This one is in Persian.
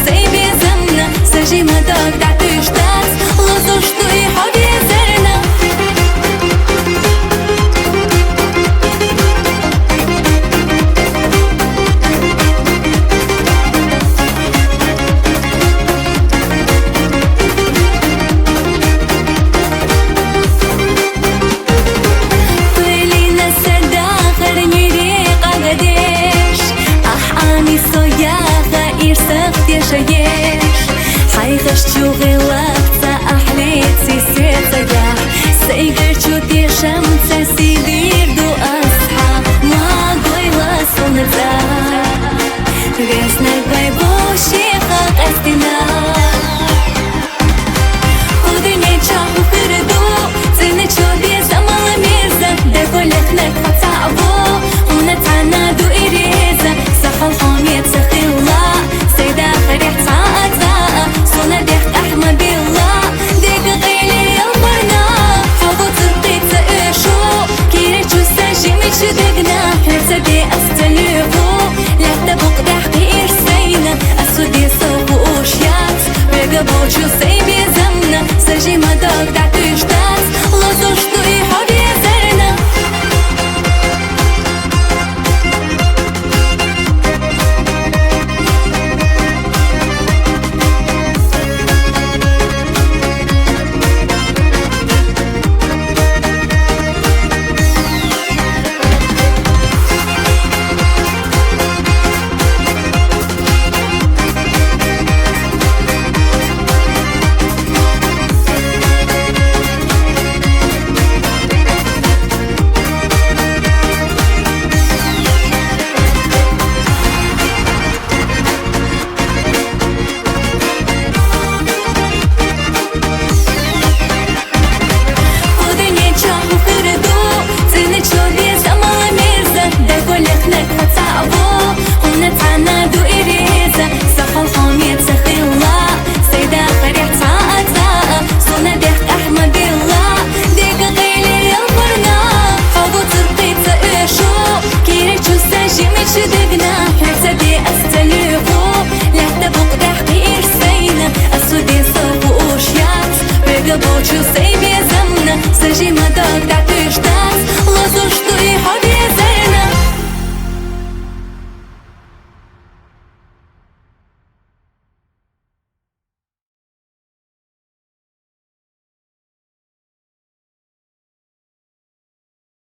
سي بيزمنا سجي مداك تعطيش تاس لزوش توي حبي زرنا حيخش شغلك تأحليت سيسيت جاح سيغر شوتي شمسة سيدير دو أصحى ما قوي وصل نزاح غيسنك بايبوشي خاق استنا خودني تشاحو فردو زيني شوتي زمال ميرزا داكو لخنك فتعبو ونتعنا دو إريزا سخل حوميت سخيلا سيدا خريح تعاتا صونا ديخت أحمد بالله ديك غيلي يلبرنا حوضو ترقيت تأشو كيرتشو ساجي ميتش دقنا حرسة دي أستليقو لا تبوق دحقي إرسينا أسو دي سوقو أوشيات رقبوشو سيبي زمنا ساجي مداك